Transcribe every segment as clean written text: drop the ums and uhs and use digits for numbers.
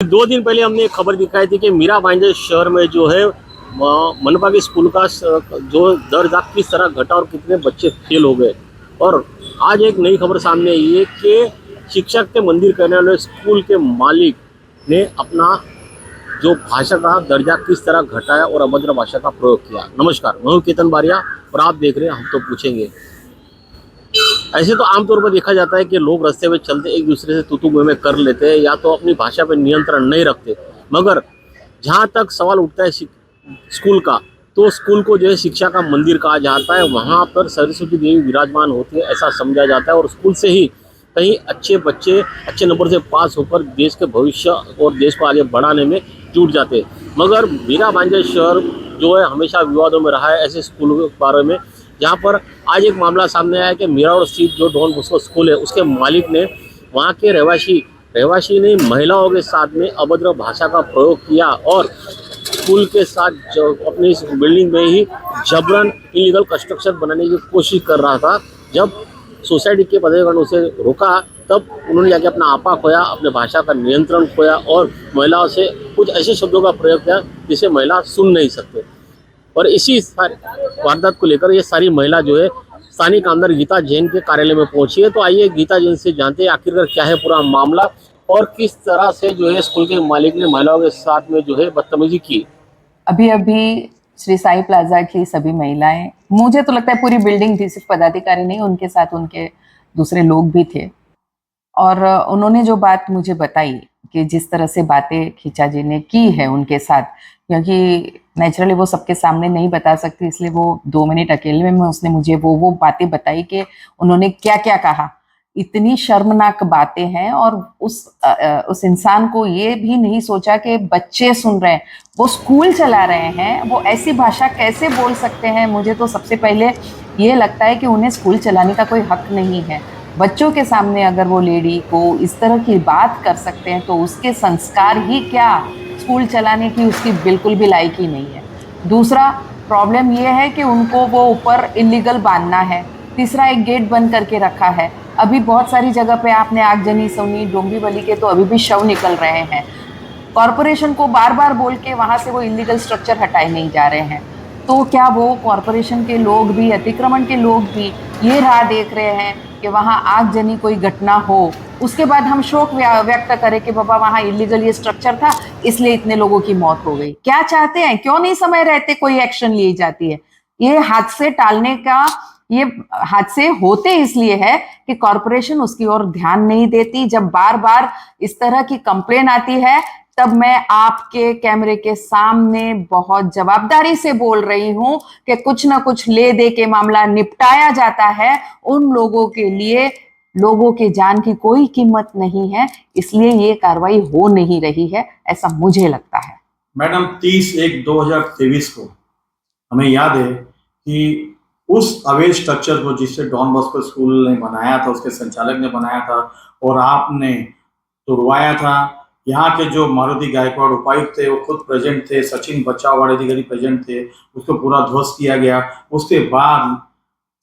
2 दिन पहले हमने एक खबर दिखाई थी कि मीरा भाईंदर शहर में जो है मनपा के स्कूल का जो दर्जा किस तरह घटा और कितने बच्चे फेल हो गए। और आज एक नई खबर सामने आई है कि शिक्षक के मंदिर करने वाले स्कूल के मालिक ने अपना जो भाषा का दर्जा किस तरह घटाया और अभद्र भाषा का प्रयोग किया। नमस्कार, मैं हूं केतन बारिया और आप देख रहे हैं हम तो पूछेंगे। ऐसे तो आमतौर पर देखा जाता है कि लोग रास्ते में चलते एक दूसरे से तू में कर लेते हैं या तो अपनी भाषा पर नियंत्रण नहीं रखते, मगर जहाँ तक सवाल उठता है स्कूल का, तो स्कूल को जो है शिक्षा का मंदिर कहा जाता है। वहाँ पर सरस्वती देवी विराजमान होती है ऐसा समझा जाता है और स्कूल से ही कई अच्छे बच्चे अच्छे नंबर से पास होकर देश के भविष्य और देश को आगे बढ़ाने में जुट जाते हैं। मगर मीरा भाईंदर शहर जो है हमेशा विवादों में रहा है ऐसे स्कूलों के बारे में, जहाँ पर आज एक मामला सामने आया कि मीरावड़ स्थित जो डॉन बॉस्को स्कूल है उसके मालिक ने वहाँ के रहवासी ने महिलाओं के साथ में अभद्र भाषा का प्रयोग किया और स्कूल के साथ जो अपनी इस बिल्डिंग में ही जबरन इलीगल कंस्ट्रक्शन बनाने की कोशिश कर रहा था। जब सोसाइटी के पदाधिकारी ने उसे रोका तब उन्होंने जाके अपना आपा खोया, अपने भाषा का नियंत्रण खोया और महिलाओं से कुछ ऐसे शब्दों का प्रयोग किया जिसे महिला सुन नहीं सकते। और इसी वारदात को लेकर ये सारी महिला जो है स्थानीय कामदार गीता जैन के कार्यालय में पहुंची है। तो आइए गीता जैन से जानते हैं आखिरकार क्या है पूरा मामला और किस तरह से जो है स्कूल के मालिक ने महिलाओं के साथ में जो है बदतमीजी की। अभी अभी श्री साई प्लाजा की सभी महिलाएं, मुझे तो लगता है पूरी बिल्डिंग थी, सिर्फ पदाधिकारी नहीं, उनके साथ उनके दूसरे लोग भी थे। और उन्होंने जो बात मुझे बताई कि जिस तरह से बातें खींचा जी ने की है उनके साथ, क्योंकि नेचुरली वो सबके सामने नहीं बता सकती, इसलिए वो 2 मिनट अकेले में उसने मुझे वो बातें बताई कि उन्होंने क्या क्या कहा। इतनी शर्मनाक बातें हैं और उस इंसान को ये भी नहीं सोचा कि बच्चे सुन रहे हैं, वो स्कूल चला रहे हैं, वो ऐसी भाषा कैसे बोल सकते हैं। मुझे तो सबसे पहले ये लगता है कि उन्हें स्कूल चलाने का कोई हक नहीं है। बच्चों के सामने अगर वो लेडी को इस तरह की बात कर सकते हैं तो उसके संस्कार ही क्या, स्कूल चलाने की उसकी बिल्कुल भी लायकी नहीं है। दूसरा प्रॉब्लम ये है कि उनको वो ऊपर इलीगल बांधना है। तीसरा, एक गेट बंद करके रखा है। अभी बहुत सारी जगह पे आपने आगजनी सोनी डोंबिवली के तो अभी भी शव निकल रहे हैं। कॉरपोरेशन को बार बार बोल के वहां से वो इलीगल स्ट्रक्चर हटाए नहीं जा रहे हैं। तो क्या वो कॉरपोरेशन के लोग भी, अतिक्रमण के लोग भी ये राह देख रहे हैं कि वहाँ आगजनी कोई घटना हो, उसके बाद हम शोक व्यक्त करें कि बाबा वहाँ इलीगल ये स्ट्रक्चर था इसलिए इतने लोगों की मौत हो गई? क्या चाहते हैं? क्यों नहीं समय रहते कोई एक्शन ली जाती है? ये हादसे टालने का, ये हादसे होते इसलिए है कि कॉरपोरेशन उसकी ओर ध्यान नहीं देती। जब बार बार इस तरह की कंप्लेन आती है तब मैं आपके कैमरे के सामने बहुत जवाबदारी से बोल रही हूं कि कुछ ना कुछ ले दे के मामला निपटाया जाता है। उन लोगों के लिए लोगों के जान की कोई कीमत नहीं है, इसलिए ये कार्रवाई हो नहीं रही है, ऐसा मुझे लगता है। मैडम, 30/1/2023 को हमें याद है कि उस अवैध स्ट्रक्चर को जिससे डॉन बॉस्को स्कूल ने बनाया था, उसके संचालक ने बनाया था और आपने तुड़वाया था। यहाँ के जो मारुति गायकवाड़ उपायुक्त थे वो खुद प्रेजेंट थे, सचिन बचाव अधिकारी प्रेजेंट थे, उसको पूरा ध्वस्त किया गया। उसके बाद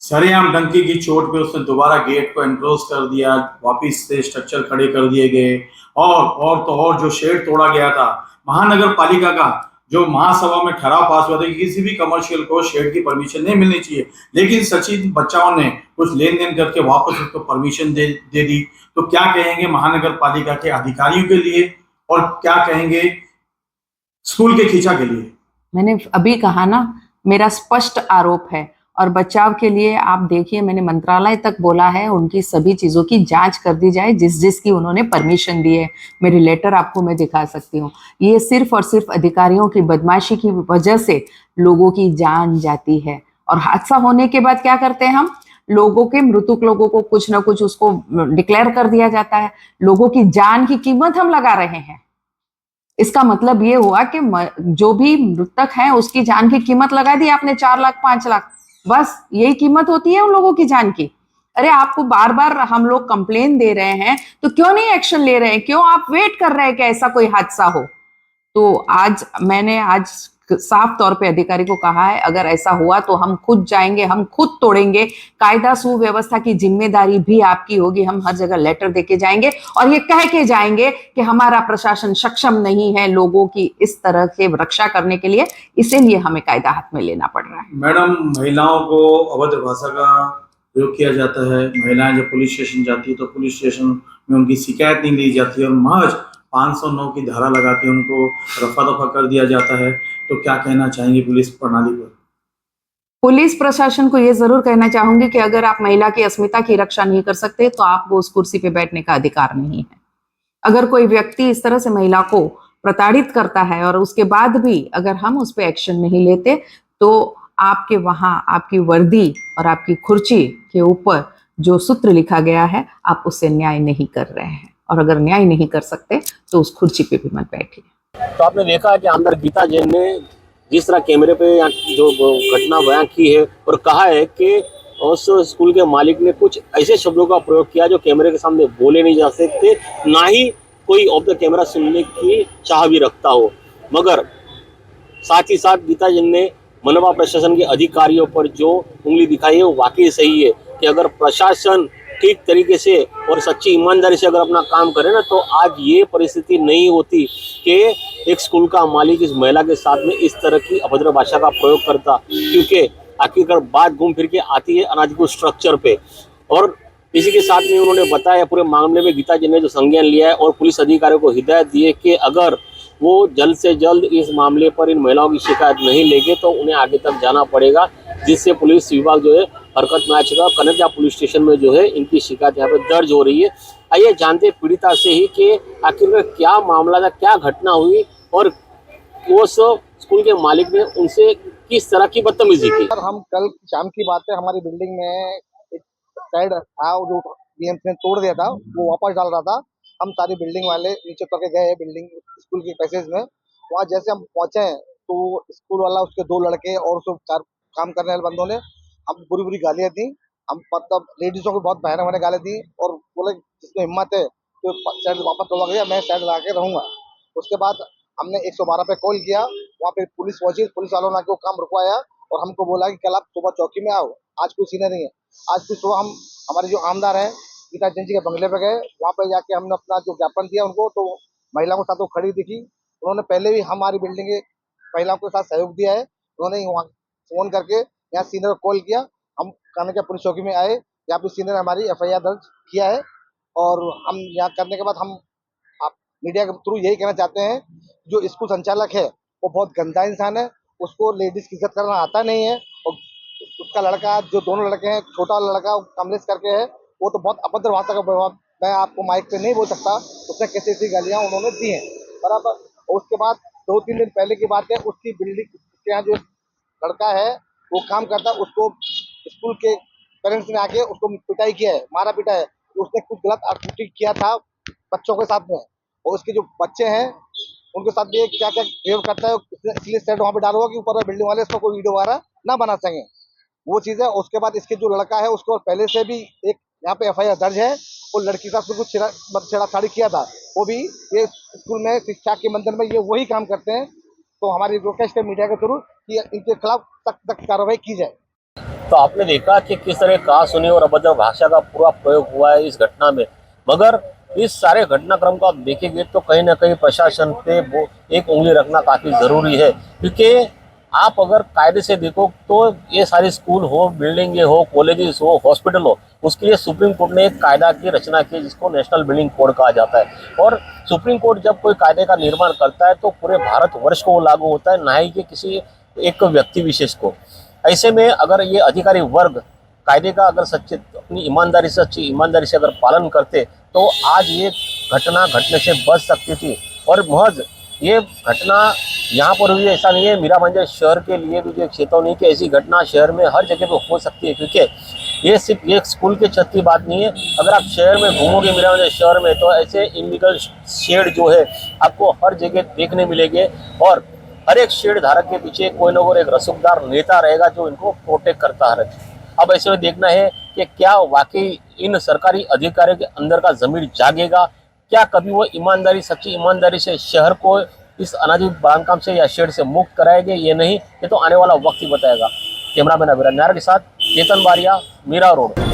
सरेआम डंकी की चोट पे उसने दोबारा गेट को एनक्लोज कर दिया, वापिस से स्ट्रक्चर खड़े कर दिए गए और जो शेड तोड़ा गया था, महानगर पालिका का जो महासभा में ठराव पास हुआ था कि किसी भी कमर्शियल को शेड की परमिशन नहीं मिलनी चाहिए, लेकिन सचिन बच्चाओं ने कुछ लेन देन करके वापस उसको परमिशन दे दी। तो क्या कहेंगे महानगर पालिका के अधिकारियों के लिए और क्या कहेंगे स्कूल के खींचा के लिए? मैंने अभी कहा ना, मेरा स्पष्ट आरोप है और बचाव के लिए आप देखिए, मैंने मंत्रालय तक बोला है उनकी सभी चीजों की जांच कर दी जाए जिसकी उन्होंने परमिशन दी है। मेरी लेटर आपको मैं दिखा सकती हूँ। ये सिर्फ और सिर्फ अधिकारियों की बदमाशी की वजह से लोगों की जान जाती है और हादसा होने के बाद क्या करते हैं हम, लोगों के, मृतक लोगों को कुछ ना कुछ उसको डिक्लेयर कर दिया जाता है। लोगों की जान की कीमत हम लगा रहे हैं। इसका मतलब ये हुआ कि जो भी मृतक है उसकी जान की कीमत लगा दी आपने, 4 लाख 5 लाख, बस यही कीमत होती है उन लोगों की जान की। अरे आपको बार बार हम लोग कंप्लेन दे रहे हैं तो क्यों नहीं एक्शन ले रहे हैं? क्यों आप वेट कर रहे हैं कि ऐसा कोई हादसा हो? तो आज साफ तौर पे अधिकारी को कहा है, अगर ऐसा हुआ तो हम खुद जाएंगे, हम खुद तोड़ेंगे। कायदा सुव्यवस्था की जिम्मेदारी भी आपकी होगी। हम हर जगह लेटर देके जाएंगे और ये कह के जाएंगे कि हमारा प्रशासन सक्षम नहीं है लोगों की इस तरह से रक्षा करने के लिए, इसीलिए हमें कायदा हाथ में लेना पड़ रहा है। मैडम, महिलाओं को अभद्र भाषा का प्रयोग किया जाता है। महिलाएं जब पुलिस स्टेशन जाती है तो पुलिस स्टेशन में उनकी शिकायत नहीं ली जाती है और महज 509 की धारा लगा के उनको रफा दफा कर दिया जाता है। तो क्या कहना चाहेंगे पुलिस प्रणाली पर? पुलिस प्रशासन को यह जरूर कहना चाहूंगी कि अगर आप महिला की अस्मिता की रक्षा नहीं कर सकते तो आपको उस कुर्सी पे बैठने का अधिकार नहीं है। अगर कोई व्यक्ति इस तरह से महिला को प्रताड़ित करता है और उसके बाद भी अगर हम उस पर एक्शन नहीं लेते तो आपके वहां आपकी वर्दी और आपकी कुर्सी के ऊपर जो सूत्र लिखा गया है आप उससे न्याय नहीं कर रहे हैं, और अगर न्याय नहीं कर सकते तो उस कुर्सी पे भी मत बैठिए। तो आपने देखा कि अंदर गीता जैन ने जिस तरह कैमरे पे जो घटना बयां की है और कहा है कि उस स्कूल के मालिक ने कुछ ऐसे शब्दों का प्रयोग किया जो कैमरे के सामने बोले नहीं जा सकते, ना ही कोई ऑफ द कैमरा सुनने की चाह भी रखता हो। मगर साथ ही साथ गीता जैन ने मनपा प्रशासन के अधिकारियों पर जो उंगली दिखाई है वो वाकई सही है कि अगर प्रशासन ठीक तरीके से और सच्ची ईमानदारी से अगर अपना काम करे ना तो आज ये परिस्थिति नहीं होती कि एक स्कूल का मालिक इस महिला के साथ में इस तरह की अभद्र भाषा का प्रयोग करता, क्योंकि आखिरकार बात घूम फिर के आती है अनाधिकृत स्ट्रक्चर पे। और इसी के साथ में उन्होंने बताया पूरे मामले में गीता जी ने जो संज्ञान लिया है और पुलिस अधिकारियों को हिदायत दी है कि अगर वो जल्द से जल्द इस मामले पर इन महिलाओं की शिकायत नहीं लेंगे तो उन्हें आगे तक जाना पड़ेगा, जिससे पुलिस विभाग जो है हरकत में आ चुका है। कनकजा पुलिस स्टेशन में जो है इनकी शिकायत यहाँ पे दर्ज हो रही है। आइए जानते पीड़िता से ही कि आखिर क्या मामला था, क्या घटना हुई और उस स्कूल के मालिक ने उनसे किस तरह की बदतमीजी की। सर, हम कल शाम की बात है, हमारी बिल्डिंग में एक साइड था जो बीएमसी ने तोड़ दिया था, वो वापस डाल रहा था। हम सारी बिल्डिंग वाले नीचे उतर के गए बिल्डिंग स्कूल के पैसेज में। वहाँ जैसे हम पहुंचे तो स्कूल वाला, उसके 2 लड़के और उसको 4 काम करने वाले बंदों ने हम बुरी बुरी गालियां दी। हम मतलब लेडीजों को बहुत भयानक भयानक गालियां दी और बोले जिसमें हिम्मत है तो साइड वापस लौट गया, मैं साइड लगा के रहूंगा। उसके बाद हमने 112 पे कॉल किया, वहाँ पे पुलिस पहुंची, पुलिस वालों ने आके वो काम रुकवाया और हमको बोला कि कल आप सुबह चौकी में आओ। आज कोई सीनियर नहीं है। आज भी सुबह हम हमारे जो आमदार है गीता जैन जी के बंगले पे गए, वहाँ पे जाके हमने अपना जो ज्ञापन दिया उनको, तो महिलाओं के साथ वो खड़ी दिखी। उन्होंने पहले भी हमारी बिल्डिंग के महिलाओं के साथ सहयोग दिया है। उन्होंने वहाँ फोन करके यहाँ सीनियर को कॉल किया, हम कनकजा पुलिस चौकी में आए, यहाँ पे सीनियर हमारी FIR दर्ज किया है। और हम यहाँ करने के बाद हम आप मीडिया के थ्रू यही कहना चाहते हैं, जो स्कूल संचालक है वो बहुत गंदा इंसान है, उसको लेडीज की इज्जत करना आता नहीं है। और उसका लड़का, जो दोनों लड़के हैं, छोटा वाला लड़का कमलेश करके है, वो तो बहुत अभद्र भाषा का प्रभाव, मैं आपको माइक पे नहीं बोल सकता उसने कैसी कैसी गालियाँ उन्होंने दी हैं बराबर। और उसके बाद 2-3 दिन पहले की बात है, उसकी बिल्डिंग के यहाँ जो लड़का है वो काम करता है, उसको स्कूल के पेरेंट्स ने आके उसको पिटाई किया है, मारा पीटा है। उसने कुछ गलत एक्टिविटी किया था बच्चों के साथ में, और उसके जो बच्चे हैं उनके साथ भी क्या क्या बिहेव करता है, इसलिए सेट वहाँ पे डाला हुआ कि ऊपर बिल्डिंग वाले इसको कोई वीडियो वगैरह ना बना सकें, वो चीज़ है। उसके बाद इसके जो लड़का है उसको पहले से भी एक यहाँ पे FIR दर्ज है, वो लड़की के साथ कुछ छेड़ाछाड़ी किया था, वो भी ये स्कूल में शिक्षा के मंदिर में ये वही काम करते हैं। तो हमारी रिक्वेस्ट है मीडिया के थ्रू कि इनके खिलाफ सख्त कार्रवाई की जाए। तो आपने देखा कि किस तरह कहा सुनी और अभद्र भाषा का पूरा प्रयोग हुआ है इस घटना में। मगर इस सारे घटनाक्रम को आप देखेंगे तो कहीं ना कहीं प्रशासन पे वो एक उंगली रखना काफ़ी ज़रूरी है, क्योंकि आप अगर कायदे से देखो तो ये सारे स्कूल हो, बिल्डिंगे हो, कॉलेजेस हो, हॉस्पिटल हो, उसके लिए सुप्रीम कोर्ट ने एक कायदा की रचना की जिसको नेशनल बिल्डिंग कोड कहा जाता है। और सुप्रीम कोर्ट जब कोई कायदे का निर्माण करता है तो पूरे भारतवर्ष को वो लागू होता है, ना ही कि किसी एक व्यक्ति विशेष को। ऐसे में अगर ये अधिकारी वर्ग कायदे का अगर अपनी सच्ची ईमानदारी से अगर पालन करते तो आज ये घटना घटने से बच सकती थी। और महज ये घटना यहाँ पर हुई ऐसा नहीं है, मीराभांजा शहर के लिए भी जो एक चेतावनी की ऐसी घटना शहर में हर जगह पे हो सकती है, क्योंकि ये सिर्फ एक स्कूल के छत की बात नहीं है। अगर आप शहर में घूमोगे मीराभांजा शहर में तो ऐसे इनलीगल शेड जो है आपको हर जगह देखने मिलेंगे, और हर एक शेड धारक के पीछे कोई ना कोई एक रसूखदार नेता रहेगा जो इनको प्रोटेक्ट करता है। अब ऐसे में देखना है कि क्या वाकई इन सरकारी अधिकारियों के अंदर का ज़मीर जागेगा, क्या कभी वो ईमानदारी, सच्ची ईमानदारी से शहर को इस अनाधिकृत बांधकाम से या शेड से मुक्त कराएंगे ये नहीं, ये तो आने वाला वक्त ही बताएगा। कैमरामैन अभिराज नायर के साथ चेतन बारिया, मीरा रोड।